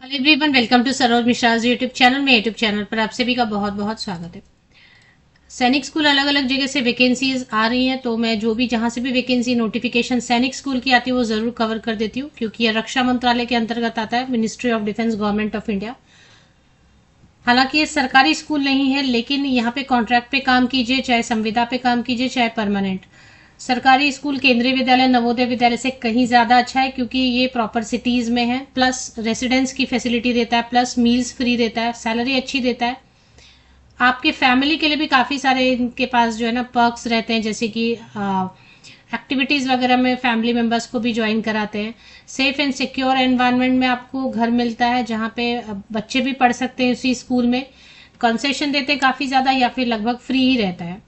Hello everyone, welcome to Saroj Mishra YouTube channel में। YouTube channel पर आप सभी का बहुत बहुत स्वागत है। सैनिक स्कूल अलग अलग जगह से वैकेंसीज आ रही हैं, तो मैं जो भी जहां से भी वैकेंसी नोटिफिकेशन सैनिक स्कूल की आती है वो जरूर कवर कर देती हूँ, क्योंकि यह रक्षा मंत्रालय के अंतर्गत आता है, ministry of defence, government of India. हालांकि ये सरकारी स्कूल नहीं है, लेकिन यहाँ पे कॉन्ट्रैक्ट पे काम कीजिए, चाहे संविदा पे काम कीजिए, चाहे परमानेंट। सरकारी स्कूल केंद्रीय विद्यालय, नवोदय विद्यालय से कहीं ज्यादा अच्छा है, क्योंकि ये प्रॉपर सिटीज में है, प्लस रेसिडेंस की फैसिलिटी देता है, प्लस मील्स फ्री देता है, सैलरी अच्छी देता है। आपके फैमिली के लिए भी काफी सारे इनके पास जो है ना पर्क्स रहते हैं, जैसे कि एक्टिविटीज वगैरह में फैमिली मेंबर्स को भी ज्वाइन कराते हैं। सेफ एंड सिक्योर एनवायरनमेंट में आपको घर मिलता है, जहाँ पे बच्चे भी पढ़ सकते हैं उसी स्कूल में। कंसेशन देते हैं काफी ज्यादा, या फिर लगभग फ्री ही रहता है।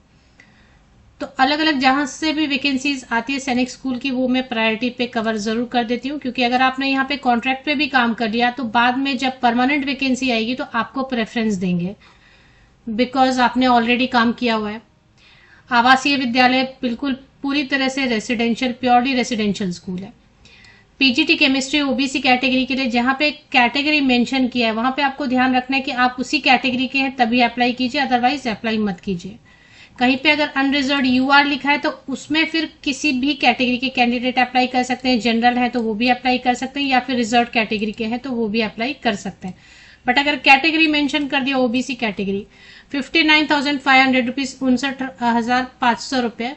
तो अलग अलग जहां से भी वैकेंसीज आती है सैनिक स्कूल की, वो मैं प्रायोरिटी पे कवर जरूर कर देती हूँ, क्योंकि अगर आपने यहाँ पे कॉन्ट्रैक्ट पे भी काम कर लिया तो बाद में जब परमानेंट वैकेंसी आएगी तो आपको प्रेफरेंस देंगे, बिकॉज आपने ऑलरेडी काम किया हुआ है। आवासीय विद्यालय बिल्कुल पूरी तरह से रेसिडेंशियल, प्योरली रेसिडेंशियल स्कूल है। पीजीटी केमिस्ट्री ओबीसी कैटेगरी के लिए जहां पे कैटेगरी मेंशन किया है, वहां पे आपको ध्यान रखना है कि आप उसी कैटेगरी के हैं तभी अप्लाई कीजिए, अदरवाइज अप्लाई मत कीजिए। कहीं पे अगर अनरिजर्व यूआर लिखा है तो उसमें फिर किसी भी कैटेगरी के कैंडिडेट अप्लाई कर सकते हैं। जनरल है तो वो भी अप्लाई कर सकते हैं, या फिर रिजर्व कैटेगरी के हैं तो वो भी अप्लाई कर सकते हैं। बट अगर कैटेगरी मेंशन कर दिया ओबीसी कैटेगरी, 59,500 रुपीज, 59,500 रुपये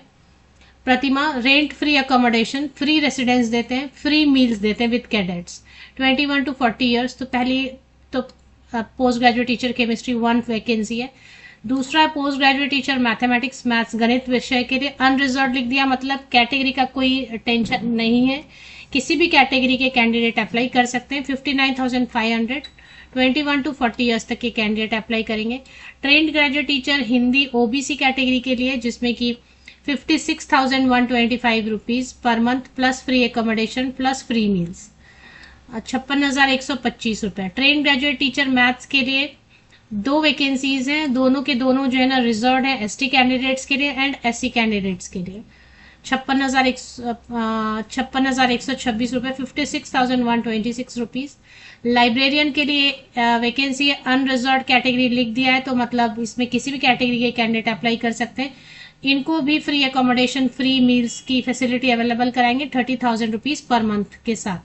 प्रतिमाह, rent free accommodation, free residence देते हैं, फ्री मील्स देते हैं विद कैडेट्स, 21 to 40 ईयर्स। तो पहली तो post graduate teacher chemistry 1 vacancy है। दूसरा है post graduate teacher mathematics, maths, गणित विषय के लिए अनरिजर्व लिख दिया, मतलब कैटेगरी का कोई टेंशन नहीं है, किसी भी कैटेगरी के कैंडिडेट अप्लाई कर सकते हैं। 59,500, 21 to 40 ईयर्स तक के कैंडिडेट अप्लाई करेंगे। Trained graduate teacher Hindi OBC category के लिए, जिसमें कि 56,125 rupees per month, plus free accommodation, plus free meals, 56,125 रुपए। ट्रेन ग्रेजुएट टीचर मैथ्स के लिए 2 वैकेंसीज हैं, दोनों के दोनों जो है ना रिजर्व है, एसटी कैंडिडेट्स के लिए एंड एससी कैंडिडेट्स के लिए। 56,126 रुपए, 56,126 रुपीज। लाइब्रेरियन के लिए वैकेंसी अनरिजर्व कैटेगरी लिख दिया है, तो मतलब इसमें किसी भी कैटेगरी के कैंडिडेट अप्लाई कर सकते हैं। इनको भी फ्री एकोमोडेशन, फ्री मील्स की फैसिलिटी अवेलेबल कराएंगे 30,000 रुपीज पर मंथ के साथ।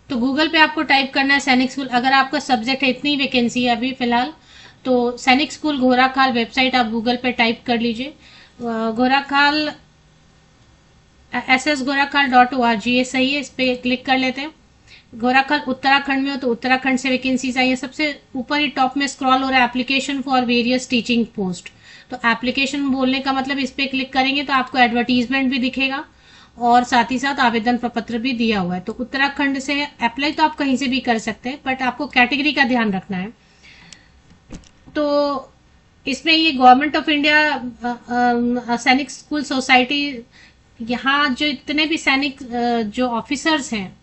तो गूगल पे आपको टाइप करना है सैनिक स्कूल। अगर आपका सब्जेक्ट है, इतनी वैकेंसी है अभी फिलहाल, तो सैनिक स्कूल घोराखाल वेबसाइट आप गूगल पे टाइप कर लीजिए। घोराखाल ss.gorakhal.org, ये सही है, इस पे क्लिक कर लेते हैं। घोराखाल उत्तराखंड में हो तो उत्तराखंड से वैकेंसीज आई है। सबसे ऊपर ही टॉप में स्क्रॉल हो रहा है application for various teaching post, तो एप्लीकेशन बोलने का मतलब इस पे क्लिक करेंगे तो आपको एडवर्टीजमेंट भी दिखेगा और साथ ही साथ आवेदन प्रपत्र भी दिया हुआ है। तो उत्तराखंड से अप्लाई तो आप कहीं से भी कर सकते हैं, बट आपको कैटेगरी का ध्यान रखना है। तो इसमें ये गवर्नमेंट ऑफ इंडिया सैनिक स्कूल सोसाइटी, यहाँ जो इतने भी सैनिक जो ऑफिसर्स हैं,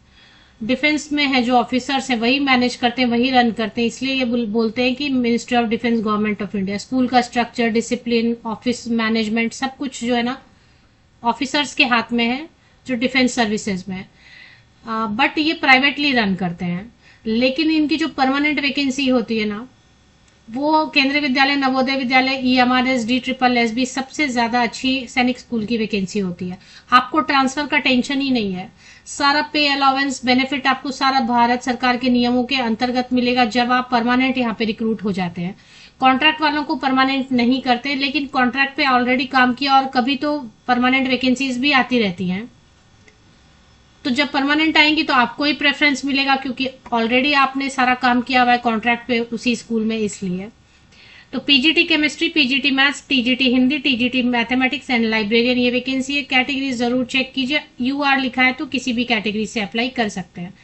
डिफेंस में है जो ऑफिसर्स हैं, वही मैनेज करते हैं, वही रन करते हैं। इसलिए ये बोलते हैं कि ministry of defence, government of India. School का स्ट्रक्चर, डिसिप्लिन, ऑफिस मैनेजमेंट, सब कुछ जो है ना ऑफिसर्स के हाथ में है, जो डिफेंस सर्विसेज में है। बट ये प्राइवेटली रन करते हैं, लेकिन इनकी जो परमानेंट वैकेंसी होती है ना, वो केंद्रीय विद्यालय, नवोदय विद्यालय, ईएमआरएस, DSSB सबसे ज्यादा अच्छी सैनिक स्कूल की वैकेंसी होती है। आपको ट्रांसफर का टेंशन ही नहीं है। सारा पे अलाउंस बेनिफिट आपको सारा भारत सरकार के नियमों के अंतर्गत मिलेगा जब आप परमानेंट यहाँ पे रिक्रूट हो जाते हैं। कॉन्ट्रैक्ट वालों को परमानेंट नहीं करते, लेकिन कॉन्ट्रैक्ट पे ऑलरेडी काम किया और कभी तो परमानेंट वैकेंसीज भी आती रहती हैं। तो जब परमानेंट आएंगी तो आपको ही प्रेफरेंस मिलेगा, क्योंकि ऑलरेडी आपने सारा काम किया हुआ है कॉन्ट्रैक्ट पे उसी स्कूल में, इसलिए। तो PGT chemistry, PGT maths, TGT Hindi, TGT mathematics and librarian, ये वैकेंसी है। कैटेगरी जरूर चेक कीजिए, यूआर लिखा है तो किसी भी कैटेगरी से अप्लाई कर सकते हैं।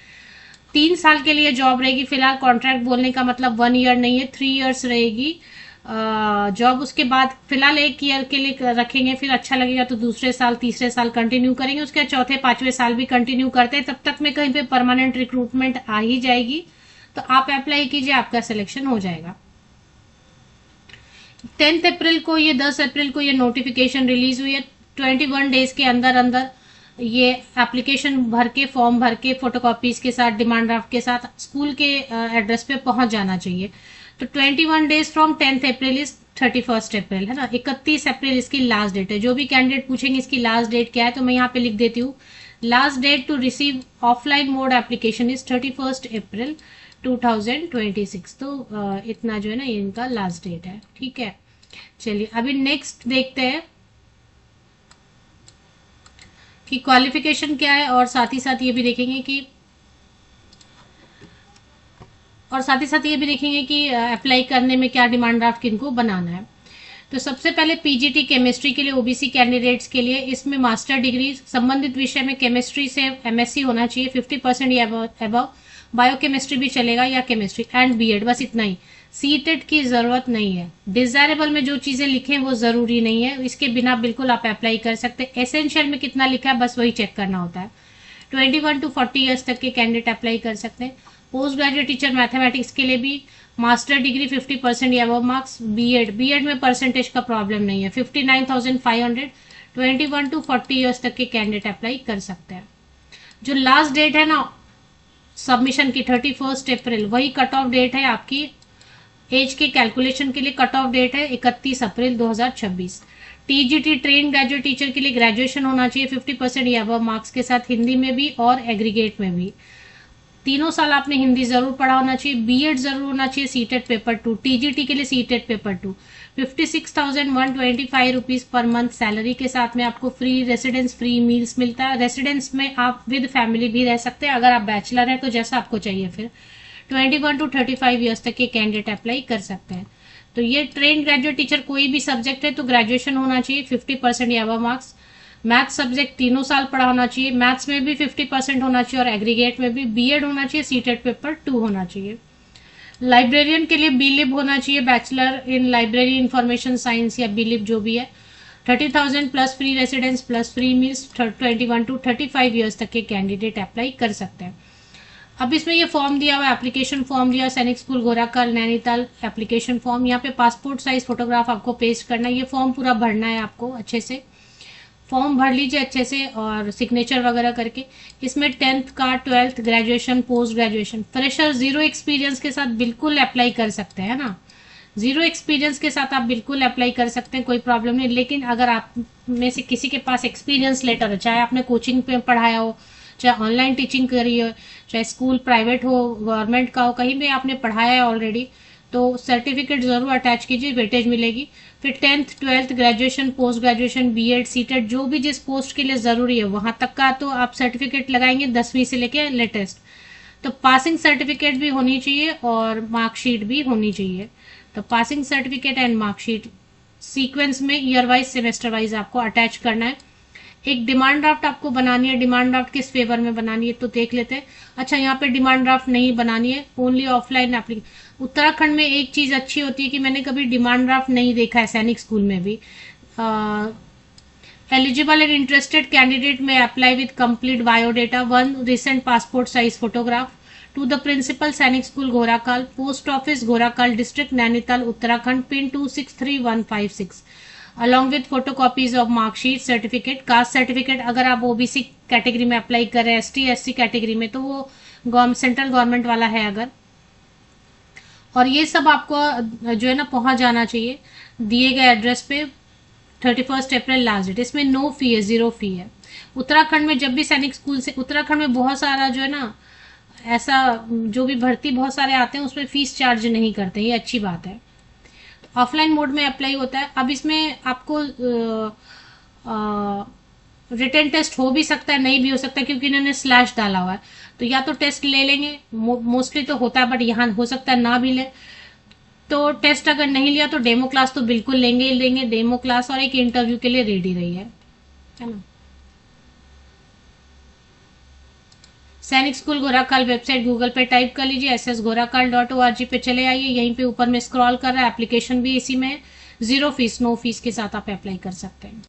3 साल के लिए जॉब रहेगी फिलहाल। कॉन्ट्रैक्ट बोलने का मतलब 1 ईयर नहीं है, 3 ईयर्स रहेगी जॉब। उसके बाद फिलहाल 1 ईयर के लिए रखेंगे, फिर अच्छा लगेगा तो दूसरे साल, तीसरे साल कंटिन्यू करेंगे, उसके चौथे, 5वें साल भी कंटिन्यू करते हैं। तब तक में कहीं पे परमानेंट रिक्रूटमेंट आ ही जाएगी, तो आप अप्लाई कीजिए, आपका सिलेक्शन हो जाएगा। 10 अप्रैल को ये 10 अप्रैल को ये नोटिफिकेशन रिलीज हुई है। 21 डेज के अंदर अंदर ये एप्लीकेशन भर के, फॉर्म भर के, फोटोकॉपीज के साथ, डिमांड ड्राफ्ट के साथ स्कूल के एड्रेस पे पहुंच जाना चाहिए। तो 21 days from 10th April is 31st अप्रैल, है ना। 31 अप्रैल इसकी लास्ट डेट है। जो भी कैंडिडेट पूछेंगे इसकी लास्ट डेट क्या है, तो मैं यहाँ पे लिख देती हूँ, last date to receive offline mode application is 31st April 2026। तो इतना जो है ना, ये इनका लास्ट डेट है, ठीक है। चलिए अभी नेक्स्ट देखते हैं कि क्वालिफिकेशन क्या है, और साथ ही साथ ये भी देखेंगे कि अप्लाई करने में क्या डिमांड ड्राफ्ट किनको बनाना है। तो सबसे पहले पीजीटी केमिस्ट्री के लिए ओबीसी कैंडिडेट्स के लिए इसमें मास्टर डिग्री संबंधित विषय में केमिस्ट्री से एमएससी होना चाहिए 50% या अबव। बायोकेमिस्ट्री भी चलेगा या केमिस्ट्री एंड बीएड, बस इतना ही। सीटेट की जरूरत नहीं है। डिजायरेबल में जो चीजें लिखे वो जरूरी नहीं है, इसके बिना बिल्कुल आप अप्लाई कर सकते हैं। एसेंशियल में कितना लिखा है बस वही चेक करना होता है। 21 to 40 ईयर्स तक के कैंडिडेट अप्लाई कर सकते हैं। पोस्ट ग्रेजुएट टीचर मैथमेटिक्स के लिए भी मास्टर डिग्री 50% या अबव मार्क्स। बीएड में परसेंटेज का प्रॉब्लम नहीं है। 59,500 21 to 40 ईयर्स तक के कैंडिडेट अप्लाई कर सकते हैं। जो लास्ट डेट है ना सबमिशन की 31 अप्रैल, वही कट ऑफ डेट है आपकी एज के कैलकुलेशन के लिए। कट ऑफ डेट है 31 अप्रैल 2026। टीजीटी ट्रेन ग्रेजुएट टीचर के लिए ग्रेजुएशन होना चाहिए 50% या अबव मार्क्स के साथ, हिंदी में भी और एग्रीगेट में भी। 3 साल आपने हिंदी जरूर पढ़ा होना चाहिए। बीएड जरूर होना चाहिए। सीटेट पेपर 2, टीजीटी के लिए CTET paper 2। 56,125 rupees per month salary के साथ में आपको फ्री रेसिडेंस, फ्री मील्स मिलता है। रेसिडेंस में आप विद फैमिली भी रह सकते हैं, अगर आप बैचलर हैं तो जैसा आपको चाहिए। फिर 21 to 35 ईयर्स तक के कैंडिडेट अप्लाई कर सकते हैं। तो ये ट्रेन ग्रेजुएट टीचर कोई भी सब्जेक्ट है तो ग्रेजुएशन होना चाहिए 50% या अबव मार्क्स। मैथ सब्जेक्ट 3 साल पढ़ा होना चाहिए। मैथ्स में भी 50% होना चाहिए और एग्रीगेट में भी। बीएड होना चाहिए। सीटेट पेपर 2 होना चाहिए। लाइब्रेरियन के लिए बीलिब होना चाहिए, bachelor in library information science या बीलिब जो भी है। 30,000 plus free residence plus free meals. 21 to 35 years तक के कैंडिडेट अप्लाई कर सकते हैं। अब इसमें ये फॉर्म दिया हुआ, एप्लीकेशन फॉर्म दिया, सैनिक स्कूल घोराकल नैनीताल एप्लीकेशन फॉर्म। यहाँ पे पासपोर्ट साइज फोटोग्राफ आपको पेस्ट करना है। ये फॉर्म पूरा भरना है आपको अच्छे से। फॉर्म भर लीजिए अच्छे से और सिग्नेचर वगैरह करके। इसमें 10th का, 12th, graduation, post graduation. Fresher 0 experience के साथ बिल्कुल अप्लाई कर सकते हैं ना। 0 एक्सपीरियंस के साथ आप बिल्कुल अप्लाई कर सकते हैं, कोई प्रॉब्लम नहीं। लेकिन अगर आप में से किसी के पास एक्सपीरियंस लेटर हो, चाहे आपने कोचिंग पे पढ़ाया हो, चाहे ऑनलाइन टीचिंग करी हो, चाहे स्कूल प्राइवेट हो, गवर्नमेंट का हो, कहीं भी आपने पढ़ाया है ऑलरेडी, तो सर्टिफिकेट जरूर अटैच कीजिए, वेटेज मिलेगी। फिर 10th, 12th, graduation, post graduation, B Ed, CTET, जो भी जिस पोस्ट के लिए जरूरी है वहां तक का तो आप सर्टिफिकेट लगाएंगे 10वीं से लेके लेटेस्ट। तो पासिंग सर्टिफिकेट भी होनी चाहिए और मार्कशीट भी होनी चाहिए। तो passing certificate and marksheet sequence में ईयर वाइज, सेमेस्टर वाइज आपको अटैच करना है। एक डिमांड ड्राफ्ट आपको बनानी है। डिमांड ड्राफ्ट किस फेवर में बनानी है तो देख लेते हैं। अच्छा, यहाँ पे डिमांड ड्राफ्ट नहीं बनानी है, ओनली ऑफलाइन एप्लीकेशन। उत्तराखंड में एक चीज अच्छी होती है कि मैंने कभी डिमांड ड्राफ्ट नहीं देखा है सैनिक स्कूल में भी। एलिजिबल एंड इंटरेस्टेड कैंडिडेट में apply with complete biodata, 1 recent passport size photograph to the principal Sainik school Ghorakhal, post office Ghorakhal, district Nainital, Uttarakhand, pin 263156, along with photocopies of marksheet, certificate. Caste certificate अगर आप OBC category में apply कर रहे हैं, ST SC category में, तो वो सेंट्रल गवर्नमेंट वाला है अगर। और ये सब आपको जो है ना पहुंच जाना चाहिए दिए गए एड्रेस पे 31 अप्रैल लास्ट डेट। इसमें नो फी है, 0 फी है। उत्तराखंड में जब भी सैनिक स्कूल से, उत्तराखंड में बहुत सारा जो है ना ऐसा जो भी भर्ती बहुत सारे आते हैं उसमें फीस चार्ज नहीं करते, ये अच्छी बात है। ऑफलाइन मोड में अप्लाई होता है। अब इसमें आपको रिटन टेस्ट हो भी सकता है, नहीं भी हो सकता, क्योंकि इन्होंने स्लैश डाला हुआ है। तो या तो टेस्ट ले लेंगे, मोस्टली तो होता है, बट यहाँ हो सकता है ना भी ले। तो टेस्ट अगर नहीं लिया तो डेमो क्लास तो बिल्कुल लेंगे ही लेंगे। डेमो क्लास और एक इंटरव्यू के लिए रेडी रही है ना। सैनिक स्कूल घोराकल वेबसाइट गूगल पे टाइप कर लीजिए, ssgorakal.org पे चले आइए। यहीं पे ऊपर में स्क्रॉल कर रहा है, एप्लीकेशन भी इसी में है। 0 फीस, नो फीस के साथ आप अप्लाई कर सकते हैं।